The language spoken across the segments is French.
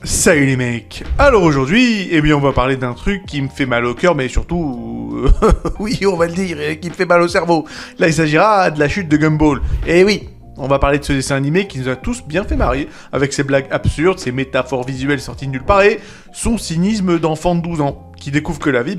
Salut les mecs. Alors aujourd'hui, on va parler d'un truc qui me fait mal au cœur, mais surtout, oui, on va le dire, qui me fait mal au cerveau. Là, il s'agira de la chute de Gumball. Et oui, on va parler de ce dessin animé qui nous a tous bien fait marrer, avec ses blagues absurdes, ses métaphores visuelles sorties de nulle part et son cynisme d'enfant de 12 ans, qui découvre que la vie,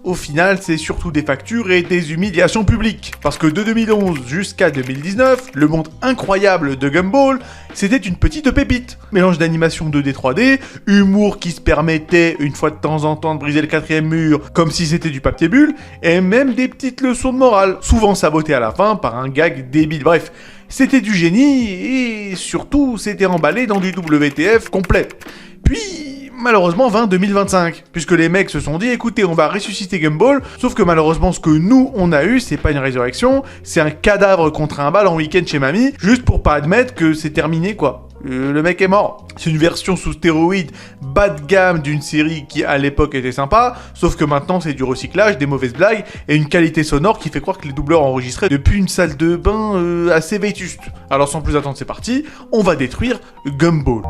au final, c'est surtout des factures et des humiliations publiques. Parce que de 2011 jusqu'à 2019, le monde incroyable de Gumball, c'était une petite pépite. Mélange d'animation 2D 3D, humour qui se permettait une fois de temps en temps de briser le quatrième mur comme si c'était du papier bulle, et même des petites leçons de morale, souvent sabotées à la fin par un gag débile. Bref, c'était du génie et surtout c'était emballé dans du WTF complet. Puis, malheureusement, vint 2025, puisque les mecs se sont dit, écoutez, on va ressusciter Gumball, sauf que malheureusement, ce que nous, on a eu, c'est pas une résurrection, c'est un cadavre contre un bal en week-end chez mamie, juste pour pas admettre que c'est terminé, quoi. Le mec est mort. C'est une version sous stéroïdes bas de gamme d'une série qui, à l'époque, était sympa, sauf que maintenant, c'est du recyclage, des mauvaises blagues, et une qualité sonore qui fait croire que les doubleurs enregistraient depuis une salle de bain assez vétuste. Alors, sans plus attendre, c'est parti, on va détruire Gumball.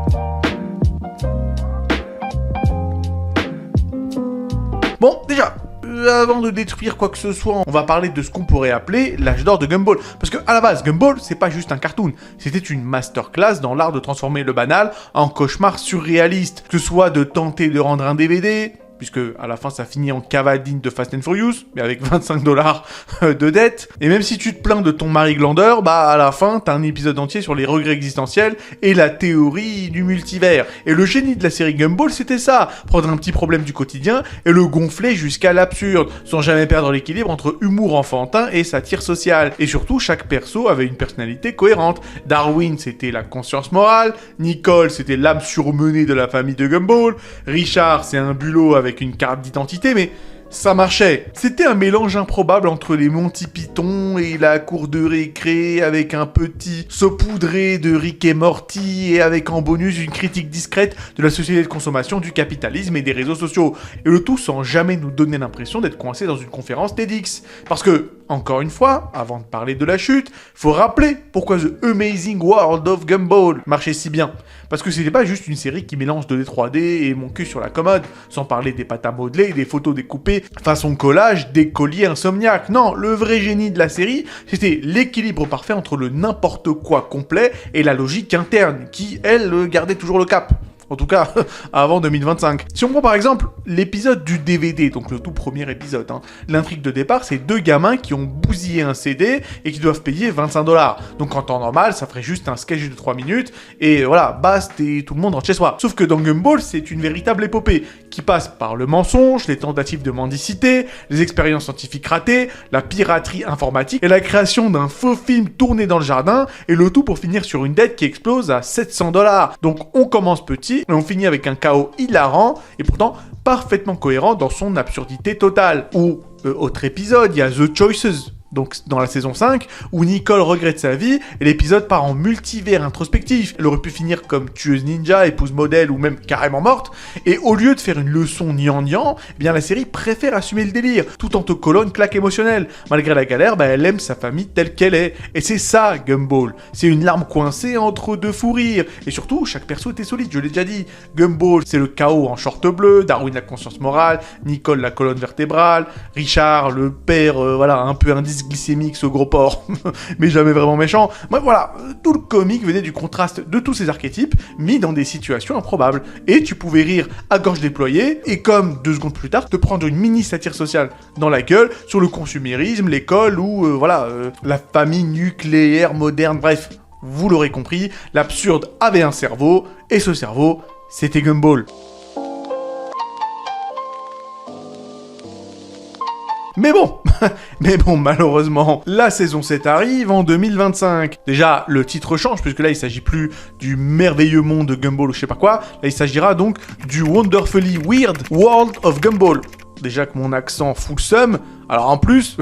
Bon, déjà, avant de détruire quoi que ce soit, on va parler de ce qu'on pourrait appeler l'âge d'or de Gumball. Parce que, à la base, Gumball, c'est pas juste un cartoon. C'était une masterclass dans l'art de transformer le banal en cauchemar surréaliste. Que ce soit de tenter de rendre un DVD, puisque à la fin ça finit en cavale digne de Fast and Furious, mais avec 25 $ de dette. Et même si tu te plains de ton mari glandeur, à la fin t'as un épisode entier sur les regrets existentiels et la théorie du multivers. Et le génie de la série Gumball, c'était ça, prendre un petit problème du quotidien et le gonfler jusqu'à l'absurde, sans jamais perdre l'équilibre entre humour enfantin et satire sociale. Et surtout, chaque perso avait une personnalité cohérente. Darwin, c'était la conscience morale, Nicole, c'était l'âme surmenée de la famille de Gumball, Richard, c'est un bulot avec une carte d'identité, mais ça marchait. C'était un mélange improbable entre les Monty Python et la cour de récré, avec un petit saupoudré de Rick et Morty, et avec en bonus une critique discrète de la société de consommation, du capitalisme et des réseaux sociaux. Et le tout sans jamais nous donner l'impression d'être coincé dans une conférence TEDx. Parce que, encore une fois, avant de parler de la chute, faut rappeler pourquoi The Amazing World of Gumball marchait si bien. Parce que c'était pas juste une série qui mélange 2D 3D et mon cul sur la commode, sans parler des pâtes à modeler, des photos découpées façon collage, des colliers insomniaques. Non, le vrai génie de la série, c'était l'équilibre parfait entre le n'importe quoi complet et la logique interne, qui, elle, gardait toujours le cap. En tout cas, avant 2025. Si on prend par exemple l'épisode du DVD, donc le tout premier épisode, l'intrigue de départ, c'est deux gamins qui ont bousillé un CD et qui doivent payer 25 $. Donc en temps normal, ça ferait juste un sketch de 3 minutes, et voilà, basta, et tout le monde rentre chez soi. Sauf que dans Gumball, c'est une véritable épopée, qui passe par le mensonge, les tentatives de mendicité, les expériences scientifiques ratées, la piraterie informatique, et la création d'un faux film tourné dans le jardin, et le tout pour finir sur une dette qui explose à 700 $. Donc on commence petit, et on finit avec un chaos hilarant, et pourtant parfaitement cohérent dans son absurdité totale. Ou, autre épisode, il y a The Choices, donc dans la saison 5, où Nicole regrette sa vie, et l'épisode part en multivers introspectif. Elle aurait pu finir comme tueuse ninja, épouse modèle, ou même carrément morte, et au lieu de faire une leçon gnangnan, la série préfère assumer le délire, tout en te collant une claque émotionnelle. Malgré la galère, elle aime sa famille telle qu'elle est. Et c'est ça, Gumball. C'est une larme coincée entre deux fous rires. Et surtout, chaque perso était solide, je l'ai déjà dit. Gumball, c'est le chaos en short bleu, Darwin la conscience morale, Nicole la colonne vertébrale, Richard le père, un peu indice glycémique, ce gros porc, mais jamais vraiment méchant. Bref, voilà, tout le comique venait du contraste de tous ces archétypes, mis dans des situations improbables. Et tu pouvais rire à gorge déployée, et comme 2 secondes plus tard, te prendre une mini satire sociale dans la gueule sur le consumérisme, l'école, ou la famille nucléaire moderne, bref. Vous l'aurez compris, l'absurde avait un cerveau, et ce cerveau, c'était Gumball. Mais bon, malheureusement, la saison 7 arrive en 2025. Déjà, le titre change, puisque là, il s'agit plus du merveilleux monde de Gumball ou je sais pas quoi. Là, il s'agira donc du Wonderfully Weird World of Gumball. Déjà que mon accent full seum, alors en plus,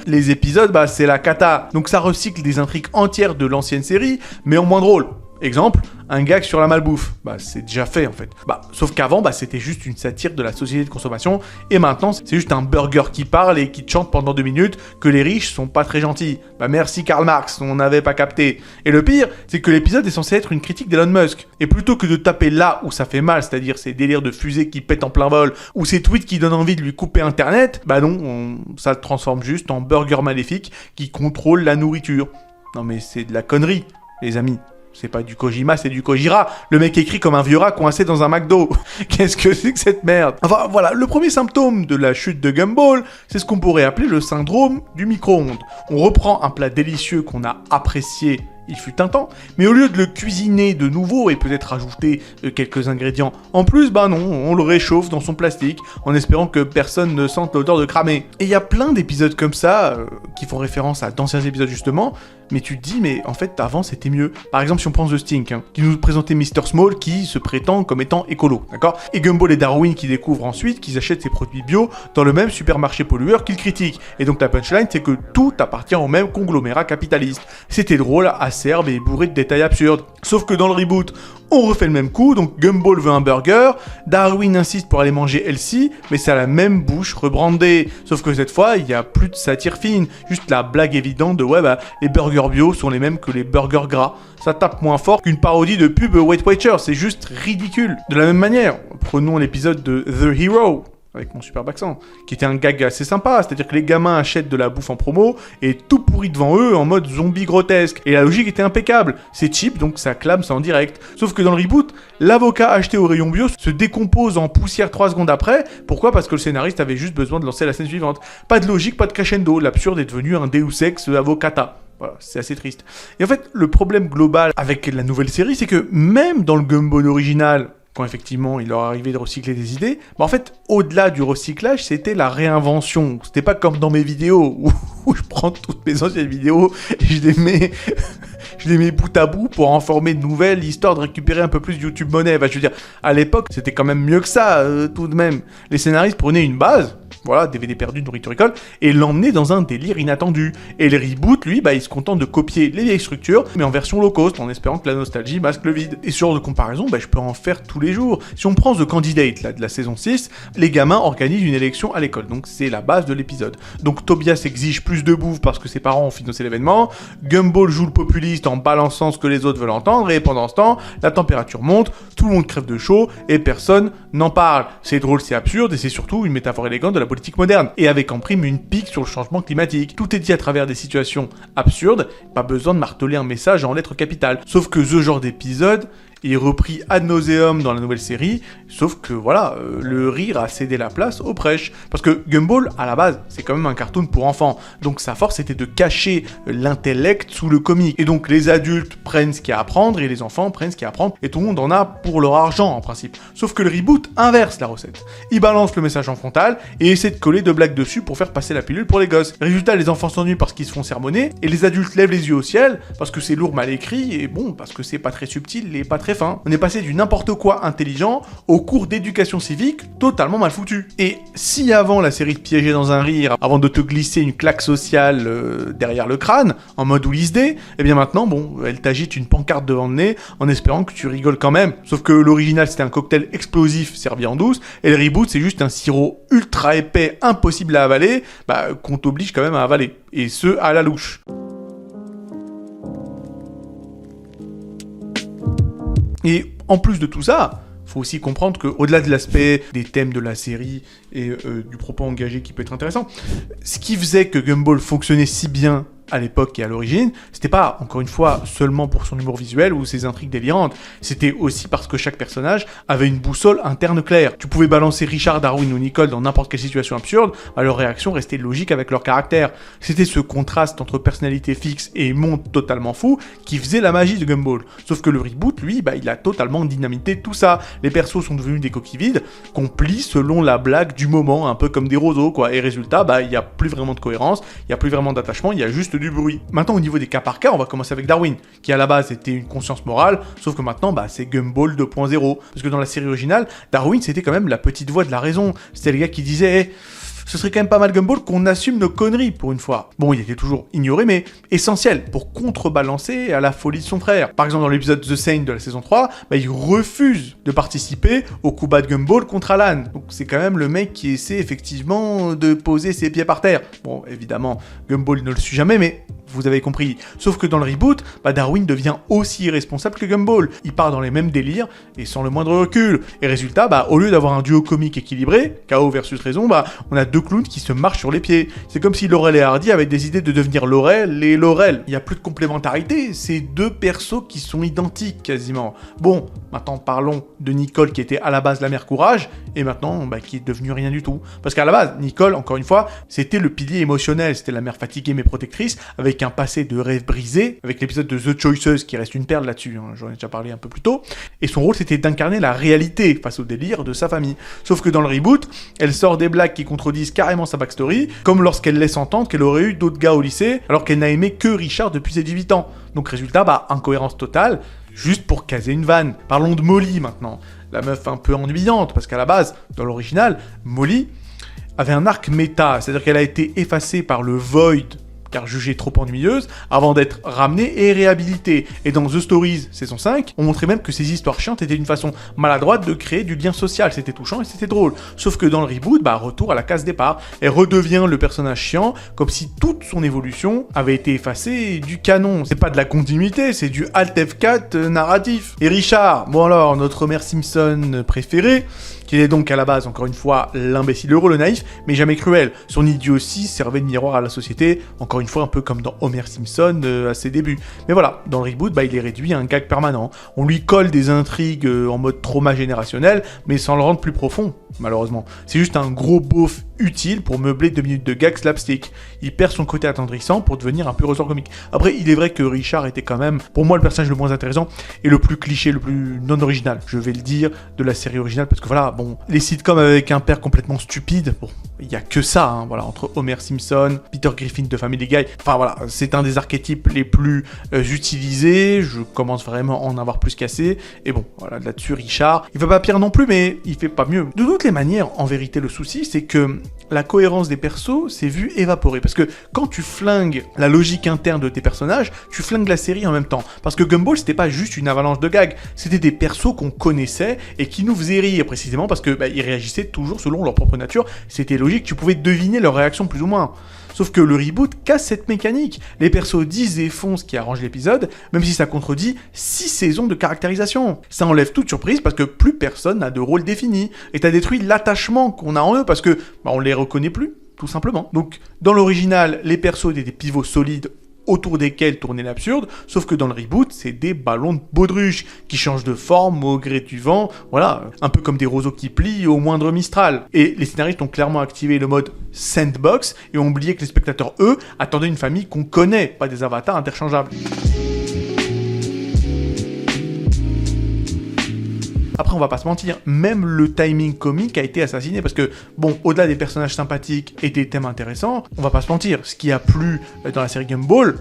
les épisodes, c'est la cata. Donc ça recycle des intrigues entières de l'ancienne série, mais en moins drôle. Exemple, un gag sur la malbouffe. Bah c'est déjà fait en fait. Bah sauf qu'avant c'était juste une satire de la société de consommation et maintenant c'est juste un burger qui parle et qui te chante pendant 2 minutes que les riches sont pas très gentils. Bah merci Karl Marx, on n'avait pas capté. Et le pire, c'est que l'épisode est censé être une critique d'Elon Musk. Et plutôt que de taper là où ça fait mal, c'est-à-dire ces délires de fusée qui pètent en plein vol ou ces tweets qui donnent envie de lui couper internet, bah non, ça le transforme juste en burger maléfique qui contrôle la nourriture. Non mais c'est de la connerie, les amis. C'est pas du Kojima, c'est du Kojira. Le mec écrit comme un vieux rat coincé dans un McDo. Qu'est-ce que c'est que cette merde? Enfin voilà, le premier symptôme de la chute de Gumball, c'est ce qu'on pourrait appeler le syndrome du micro-ondes. On reprend un plat délicieux qu'on a apprécié il fut un temps, mais au lieu de le cuisiner de nouveau et peut-être rajouter quelques ingrédients en plus, bah non, on le réchauffe dans son plastique en espérant que personne ne sente l'odeur de cramé. Et il y a plein d'épisodes comme ça qui font référence à d'anciens épisodes justement, mais tu te dis, mais en fait avant c'était mieux. Par exemple si on prend The Stink, qui nous présentait Mr. Small qui se prétend comme étant écolo, d'accord? Et Gumball et Darwin qui découvrent ensuite qu'ils achètent ces produits bio dans le même supermarché pollueur qu'ils critiquent. Et donc la punchline c'est que tout appartient au même conglomérat capitaliste. C'était drôle, acerbe et bourré de détails absurdes. Sauf que dans le reboot, on refait le même coup, donc Gumball veut un burger, Darwin insiste pour aller manger Elsie, mais c'est à la même bouche rebrandée. Sauf que cette fois, il n'y a plus de satire fine, juste la blague évidente de ouais les burgers bio sont les mêmes que les burgers gras. Ça tape moins fort qu'une parodie de pub Weight Watchers, c'est juste ridicule. De la même manière, prenons l'épisode de The Hero, avec mon superbe accent, qui était un gag assez sympa, c'est-à-dire que les gamins achètent de la bouffe en promo et tout pourri devant eux en mode zombie grotesque. Et la logique était impeccable, c'est cheap donc ça clame, ça en direct. Sauf que dans le reboot, l'avocat acheté au rayon bio se décompose en poussière 3 secondes après. Pourquoi? Parce que le scénariste avait juste besoin de lancer la scène suivante. Pas de logique, pas de crescendo, l'absurde est devenu un Deus Ex avocata. Voilà, c'est assez triste. Et en fait, le problème global avec la nouvelle série, c'est que même dans le Gumball original, quand effectivement il leur arrivait de recycler des idées, en fait, au-delà du recyclage, c'était la réinvention. C'était pas comme dans mes vidéos, où je prends toutes mes anciennes vidéos et je les mets bout à bout pour en former de nouvelles, histoire de récupérer un peu plus de YouTube monnaie. Enfin, je veux dire, à l'époque, c'était quand même mieux que ça, tout de même. Les scénaristes prenaient une base, voilà, DVD perdu de Nourriture École, et l'emmenaient dans un délire inattendu. Et les reboots, lui, il se contente de copier les vieilles structures, mais en version low cost, en espérant que la nostalgie masque le vide. Et ce genre de comparaison, je peux en faire tous les jours. Si on prend The Candidate, là, de la saison 6, les gamins organisent une élection à l'école, donc c'est la base de l'épisode. Donc Tobias exige plus de bouffe parce que ses parents ont financé l'événement, Gumball joue le populiste en balançant ce que les autres veulent entendre, et pendant ce temps, la température monte, tout le monde crève de chaud, et personne n'en parle. C'est drôle, c'est absurde, et c'est surtout une métaphore élégante de la politique moderne, et avec en prime une pique sur le changement climatique. Tout est dit à travers des situations absurdes, pas besoin de marteler un message en lettres capitales. Sauf que ce genre d'épisode est repris ad nauseum dans la nouvelle série, sauf que voilà, le rire a cédé la place au prêche. Parce que Gumball, à la base, c'est quand même un cartoon pour enfants, donc sa force était de cacher l'intellect sous le comique. Et donc les adultes prennent ce qu'il y a à apprendre, et les enfants prennent ce qu'il y a à apprendre, et tout le monde en a pour leur argent en principe. Sauf que le reboot inverse la recette. Il balance le message en frontal, et essaie de coller 2 blagues dessus pour faire passer la pilule pour les gosses. Résultat, les enfants s'ennuient parce qu'ils se font sermonner, et les adultes lèvent les yeux au ciel, parce que c'est lourd mal écrit, et bon, parce que c'est pas très subtil et pas très fin. On est passé du n'importe quoi intelligent au cours d'éducation civique totalement mal foutu. Et si avant la série te piégeait dans un rire avant de te glisser une claque sociale derrière le crâne, en mode Ulysse D, et bien maintenant, elle t'agite une pancarte devant le nez en espérant que tu rigoles quand même. Sauf que l'original c'était un cocktail explosif servi en douce, et le reboot c'est juste un sirop ultra épais, impossible à avaler, qu'on t'oblige quand même à avaler. Et ce, à la louche. Et en plus de tout ça, faut aussi comprendre qu'au-delà de l'aspect des thèmes de la série et du propos engagé qui peut être intéressant, ce qui faisait que Gumball fonctionnait si bien à l'époque et à l'origine, c'était pas, encore une fois, seulement pour son humour visuel ou ses intrigues délirantes, c'était aussi parce que chaque personnage avait une boussole interne claire. Tu pouvais balancer Richard, Darwin ou Nicole dans n'importe quelle situation absurde, leur réaction restait logique avec leur caractère. C'était ce contraste entre personnalité fixe et monde totalement fou qui faisait la magie de Gumball. Sauf que le reboot, lui, il a totalement dynamité tout ça. Les persos sont devenus des coquilles vides, qu'on plie selon la blague du moment, un peu comme des roseaux, quoi. Et résultat, il y a plus vraiment de cohérence, il y a plus vraiment d'attachement, il y a juste du bruit. Maintenant, au niveau des cas par cas, on va commencer avec Darwin, qui à la base était une conscience morale, sauf que maintenant, c'est Gumball 2.0. Parce que dans la série originale, Darwin, c'était quand même la petite voix de la raison. C'était le gars qui disait Ce serait quand même pas mal Gumball qu'on assume nos conneries pour une fois. Bon, il était toujours ignoré, mais essentiel pour contrebalancer à la folie de son frère. Par exemple, dans l'épisode The Saint de la saison 3, il refuse de participer au combat de Gumball contre Alan. Donc c'est quand même le mec qui essaie effectivement de poser ses pieds par terre. Bon, évidemment, Gumball ne le suit jamais, mais vous avez compris. Sauf que dans le reboot, Darwin devient aussi irresponsable que Gumball. Il part dans les mêmes délires et sans le moindre recul. Et résultat, au lieu d'avoir un duo comique équilibré, Chaos versus Raison, on a deux clowns qui se marchent sur les pieds. C'est comme si Laurel et Hardy avaient décidé de devenir Laurel et Laurel. Il n'y a plus de complémentarité, c'est deux persos qui sont identiques quasiment. Bon, maintenant parlons de Nicole qui était à la base la mère Courage et maintenant qui est devenue rien du tout. Parce qu'à la base, Nicole, encore une fois, c'était le pilier émotionnel, c'était la mère fatiguée mais protectrice, avec un passé de rêve brisé, avec l'épisode de The Choices qui reste une perle là-dessus, j'en ai déjà parlé un peu plus tôt, et son rôle c'était d'incarner la réalité face au délire de sa famille. Sauf que dans le reboot, elle sort des blagues qui contredisent carrément sa backstory, comme lorsqu'elle laisse entendre qu'elle aurait eu d'autres gars au lycée, alors qu'elle n'a aimé que Richard depuis ses 18 ans. Donc résultat, incohérence totale, juste pour caser une vanne. Parlons de Molly maintenant, la meuf un peu ennuyante, parce qu'à la base, dans l'original, Molly avait un arc méta, c'est-à-dire qu'elle a été effacée par le Void, car jugée trop ennuyeuse, avant d'être ramenée et réhabilitée. Et dans The Stories, saison 5, on montrait même que ces histoires chiantes étaient une façon maladroite de créer du lien social. C'était touchant et c'était drôle. Sauf que dans le reboot, retour à la case départ, elle redevient le personnage chiant, comme si toute son évolution avait été effacée du canon. C'est pas de la continuité, c'est du Alt F4 narratif. Et Richard, bon alors, notre Homer Simpson préféré, qui est donc à la base, encore une fois, l'imbécile heureux, le naïf, mais jamais cruel. Son idiotie servait de miroir à la société, encore une fois un peu comme dans Homer Simpson à ses débuts. Mais voilà, dans le reboot, il est réduit à un gag permanent. On lui colle des intrigues en mode trauma générationnel, mais sans le rendre plus profond, malheureusement. C'est juste un gros beauf utile pour meubler 2 minutes de gag slapstick. Il perd son côté attendrissant pour devenir un pur ressort comique. Après, il est vrai que Richard était quand même, pour moi, le personnage le moins intéressant et le plus cliché, le plus non original, je vais le dire, de la série originale, parce que voilà, les sitcoms avec un père complètement stupide, il y a que ça, entre Homer Simpson, Peter Griffin de Family Guy, c'est un des archétypes les plus utilisés, je commence vraiment à en avoir plus qu'assez, et là-dessus, Richard, il fait pas pire non plus, mais il fait pas mieux. De toutes les manières, en vérité, le souci, c'est que la cohérence des persos s'est vue évaporer, parce que quand tu flingues la logique interne de tes personnages, tu flingues la série en même temps, parce que Gumball, c'était pas juste une avalanche de gags, c'était des persos qu'on connaissait et qui nous faisaient rire, précisément parce que ils réagissaient toujours selon leur propre nature, c'était logique, tu pouvais deviner leur réaction plus ou moins. Sauf que le reboot casse cette mécanique. Les persos disent et font ce qui arrange l'épisode, même si ça contredit 6 saisons de caractérisation. Ça enlève toute surprise parce que plus personne n'a de rôle défini. Et t'as détruit l'attachement qu'on a en eux parce que on les reconnaît plus, tout simplement. Donc, dans l'original, les persos étaient des pivots solides autour desquels tournait l'absurde, sauf que dans le reboot, c'est des ballons de baudruche qui changent de forme au gré du vent, un peu comme des roseaux qui plient au moindre mistral. Et les scénaristes ont clairement activé le mode sandbox et ont oublié que les spectateurs, eux, attendaient une famille qu'on connaît, pas des avatars interchangeables. Après, on va pas se mentir, même le timing comique a été assassiné parce que, au-delà des personnages sympathiques et des thèmes intéressants, on va pas se mentir, ce qui a plu dans la série Gumball,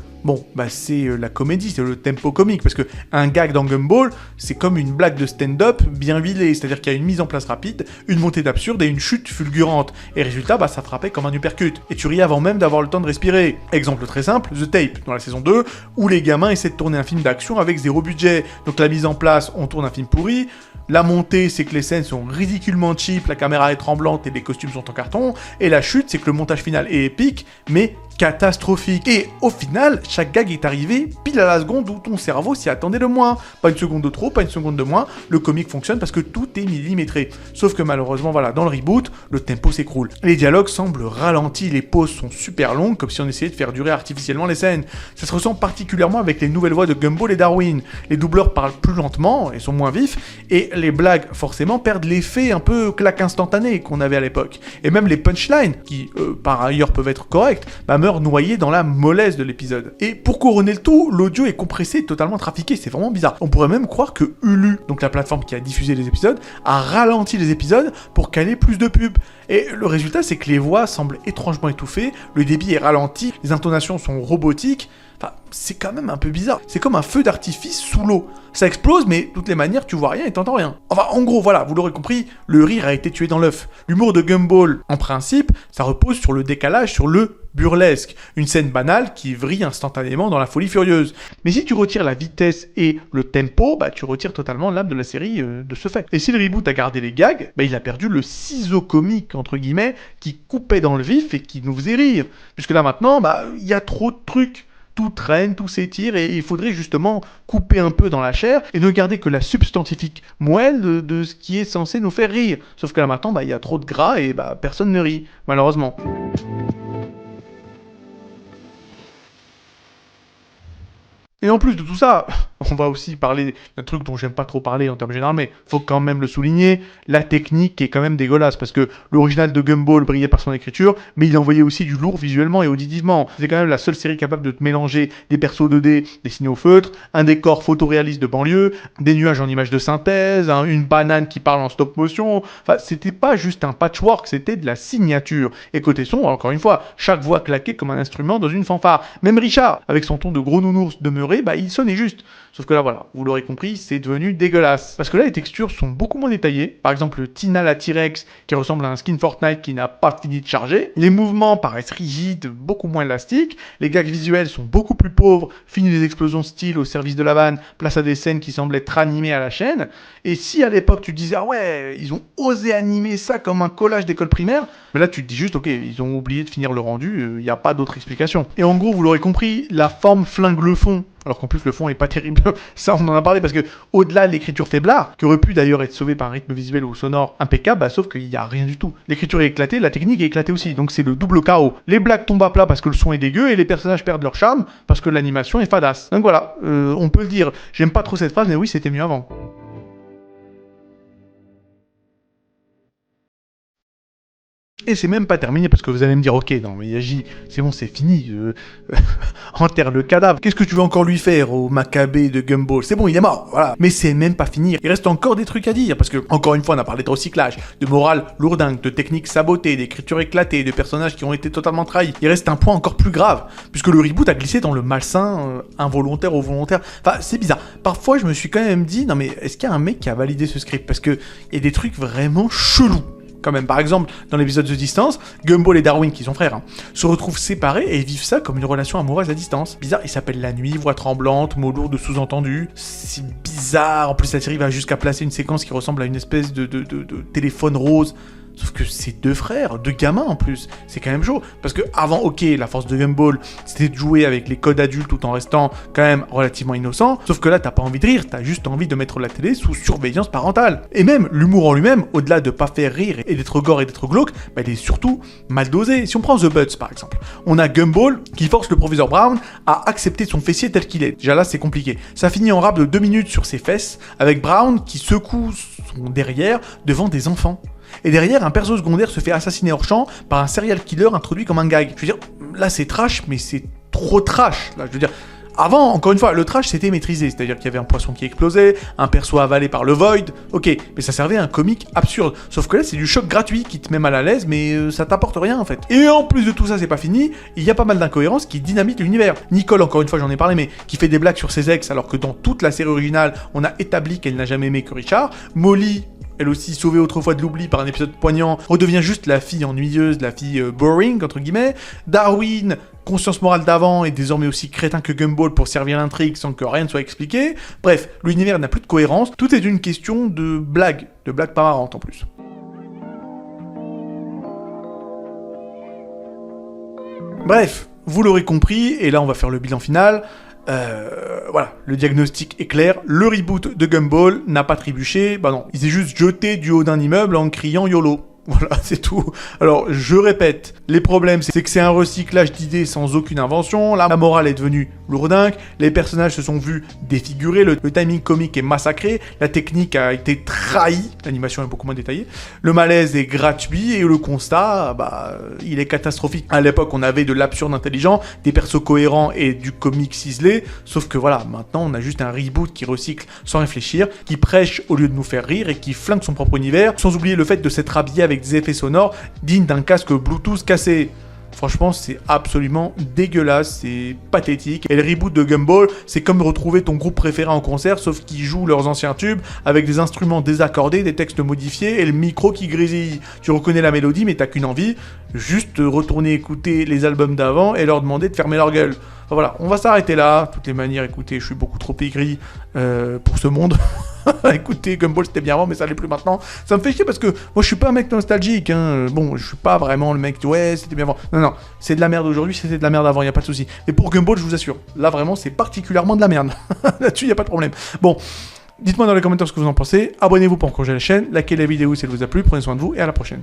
c'est la comédie, c'est le tempo comique, parce que un gag dans Gumball, c'est comme une blague de stand-up bien huilée, c'est-à-dire qu'il y a une mise en place rapide, une montée d'absurde et une chute fulgurante, et résultat, ça frappait comme un uppercut, et tu ris avant même d'avoir le temps de respirer. Exemple très simple, The Tape, dans la saison 2, où les gamins essaient de tourner un film d'action avec 0 budget, donc la mise en place, on tourne un film pourri, la montée, c'est que les scènes sont ridiculement cheap, la caméra est tremblante et les costumes sont en carton, et la chute, c'est que le montage final est épique, mais catastrophique. Et au final, chaque gag est arrivé pile à la seconde où ton cerveau s'y attendait le moins. Pas une seconde de trop, pas une seconde de moins, le comique fonctionne parce que tout est millimétré. Sauf que malheureusement, dans le reboot, le tempo s'écroule. Les dialogues semblent ralentis, les pauses sont super longues, comme si on essayait de faire durer artificiellement les scènes. Ça se ressent particulièrement avec les nouvelles voix de Gumball et Darwin. Les doubleurs parlent plus lentement et sont moins vifs, et les blagues, forcément, perdent l'effet un peu claque instantané qu'on avait à l'époque. Et même les punchlines, qui par ailleurs peuvent être correctes, meurent noyés dans la mollesse de l'épisode. Et pour couronner le tout, l'audio est compressé et totalement trafiqué, c'est vraiment bizarre. On pourrait même croire que Hulu, donc la plateforme qui a diffusé les épisodes, a ralenti les épisodes pour caler plus de pubs. Et le résultat, c'est que les voix semblent étrangement étouffées, le débit est ralenti, les intonations sont robotiques. Enfin, c'est quand même un peu bizarre. C'est comme un feu d'artifice sous l'eau. Ça explose, mais de toutes les manières, tu vois rien et t'entends rien. Enfin, en gros, voilà, vous l'aurez compris, le rire a été tué dans l'œuf. L'humour de Gumball, en principe, ça repose sur le décalage, sur le burlesque. Une scène banale qui vrille instantanément dans la folie furieuse. Mais si tu retires la vitesse et le tempo, tu retires totalement l'âme de la série de ce fait. Et si le reboot a gardé les gags, il a perdu le ciseau comique, entre guillemets, qui coupait dans le vif et qui nous faisait rire. Puisque là maintenant, il y a trop de trucs. Tout traîne, tout s'étire, et il faudrait justement couper un peu dans la chair et ne garder que la substantifique moelle de ce qui est censé nous faire rire. Sauf que là maintenant, il y a trop de gras et personne ne rit, malheureusement. Et en plus de tout ça, on va aussi parler d'un truc dont j'aime pas trop parler en termes généraux, mais faut quand même le souligner, la technique est quand même dégueulasse, parce que l'original de Gumball brillait par son écriture, mais il envoyait aussi du lourd visuellement et auditivement. C'est quand même la seule série capable de te mélanger des persos 2D dessinés au feutre, un décor photoréaliste de banlieue, des nuages en images de synthèse, une banane qui parle en stop motion. Enfin, c'était pas juste un patchwork, c'était de la signature. Et côté son, encore une fois, chaque voix claquait comme un instrument dans une fanfare. Même Richard, avec son ton de gros nounours demeuré, il sonnait juste. Sauf que là, voilà, vous l'aurez compris, c'est devenu dégueulasse. Parce que là, les textures sont beaucoup moins détaillées. Par exemple, Tina la T-Rex, qui ressemble à un skin Fortnite qui n'a pas fini de charger. Les mouvements paraissent rigides, beaucoup moins élastiques. Les gags visuels sont beaucoup plus pauvres. Fini des explosions style au service de la vanne, place à des scènes qui semblent être animées à la chaîne. Et si à l'époque, tu te disais, ah ouais, ils ont osé animer ça comme un collage d'école primaire, mais là, tu te dis juste, ok, ils ont oublié de finir le rendu, il n'y a pas d'autre explication. Et en gros, vous l'aurez compris, la forme flingue le fond. Alors qu'en plus le fond est pas terrible, ça on en a parlé parce que au-delà de l'écriture faiblard, qui aurait pu d'ailleurs être sauvée par un rythme visuel ou sonore impeccable, sauf qu'il y a rien du tout. L'écriture est éclatée, la technique est éclatée aussi, donc c'est le double chaos. Les blagues tombent à plat parce que le son est dégueu et les personnages perdent leur charme parce que l'animation est fadasse. Donc voilà, on peut le dire, j'aime pas trop cette phrase mais oui c'était mieux avant. Et c'est même pas terminé parce que vous allez me dire, ok, non mais Yaji, c'est bon, c'est fini, enterre le cadavre. Qu'est-ce que tu veux encore lui faire au Maccabée de Gumball? C'est bon, il est mort, voilà. Mais c'est même pas fini. Il reste encore des trucs à dire parce que, encore une fois, on a parlé de recyclage, de morale lourdingue, de techniques sabotées, d'écriture éclatée, de personnages qui ont été totalement trahis. Il reste un point encore plus grave, puisque le reboot a glissé dans le malsain, involontaire ou volontaire. Enfin, c'est bizarre. Parfois, je me suis quand même dit, non mais est-ce qu'il y a un mec qui a validé ce script? Parce que il y a des trucs vraiment chelous. Quand même, par exemple, dans l'épisode de Distance, Gumball et Darwin, qui sont frères, se retrouvent séparés et vivent ça comme une relation amoureuse à distance. Bizarre, ils s'appellent la nuit, voix tremblante, mots lourds de sous-entendus. C'est bizarre. En plus, la série va jusqu'à placer une séquence qui ressemble à une espèce de téléphone rose. Sauf que c'est deux frères, deux gamins en plus. C'est quand même chaud. Parce que avant, ok, la force de Gumball, c'était de jouer avec les codes adultes tout en restant quand même relativement innocent. Sauf que là, t'as pas envie de rire, t'as juste envie de mettre la télé sous surveillance parentale. Et même, l'humour en lui-même, au-delà de pas faire rire et d'être gore et d'être glauque, il est surtout mal dosé. Si on prend The Butts, par exemple, on a Gumball qui force le professeur Brown à accepter son fessier tel qu'il est. Déjà là, c'est compliqué. Ça finit en rap de 2 minutes sur ses fesses, avec Brown qui secoue son derrière devant des enfants. Et derrière, un perso secondaire se fait assassiner hors champ par un serial killer introduit comme un gag. Je veux dire, là c'est trash, mais c'est trop trash. Là, je veux dire, avant, encore une fois, le trash c'était maîtrisé, c'est-à-dire qu'il y avait un poisson qui explosait, un perso avalé par le Void, ok, mais ça servait à un comique absurde. Sauf que là, c'est du choc gratuit qui te met mal à l'aise, mais ça t'apporte rien en fait. Et en plus de tout ça, c'est pas fini, il y a pas mal d'incohérences qui dynamitent l'univers. Nicole, encore une fois, j'en ai parlé, mais qui fait des blagues sur ses ex, alors que dans toute la série originale, on a établi qu'elle n'a jamais aimé que Richard. Molly, elle aussi sauvée autrefois de l'oubli par un épisode poignant, redevient juste la fille ennuyeuse, la fille boring, entre guillemets. Darwin, conscience morale d'avant, est désormais aussi crétin que Gumball pour servir l'intrigue sans que rien ne soit expliqué. Bref, l'univers n'a plus de cohérence, tout est une question de blagues pas marrantes en plus. Bref, vous l'aurez compris, et là on va faire le bilan final. Voilà, le diagnostic est clair, le reboot de Gumball n'a pas trébuché, non, il s'est juste jeté du haut d'un immeuble en criant YOLO. Voilà, c'est tout. Alors, je répète, les problèmes, c'est que c'est un recyclage d'idées sans aucune invention, la morale est devenue lourdingue, les personnages se sont vus défigurés, le timing comique est massacré, la technique a été trahie, l'animation est beaucoup moins détaillée, le malaise est gratuit, et le constat, il est catastrophique. À l'époque, on avait de l'absurde intelligent, des persos cohérents et du comique ciselé, sauf que voilà, maintenant, on a juste un reboot qui recycle sans réfléchir, qui prêche au lieu de nous faire rire, et qui flingue son propre univers, sans oublier le fait de s'être habillé avec des effets sonores dignes d'un casque Bluetooth cassé. Franchement, c'est absolument dégueulasse, c'est pathétique. Et le reboot de Gumball, c'est comme retrouver ton groupe préféré en concert, sauf qu'ils jouent leurs anciens tubes avec des instruments désaccordés, des textes modifiés et le micro qui grésille. Tu reconnais la mélodie, mais t'as qu'une envie, juste retourner écouter les albums d'avant et leur demander de fermer leur gueule. Enfin, voilà, on va s'arrêter là. De toutes les manières, écoutez, je suis beaucoup trop aigri pour ce monde. Écoutez, Gumball c'était bien avant, mais ça l'est plus maintenant. Ça me fait chier parce que moi je suis pas un mec nostalgique. Hein. Bon, je suis pas vraiment le mec, ouais, c'était bien avant. Non, non, c'est de la merde aujourd'hui, c'était de la merde avant, y a pas de souci. Mais pour Gumball, je vous assure, là vraiment, c'est particulièrement de la merde. Là-dessus, y a pas de problème. Bon, dites-moi dans les commentaires ce que vous en pensez. Abonnez-vous pour encourager la chaîne. Likez la vidéo si elle vous a plu. Prenez soin de vous et à la prochaine.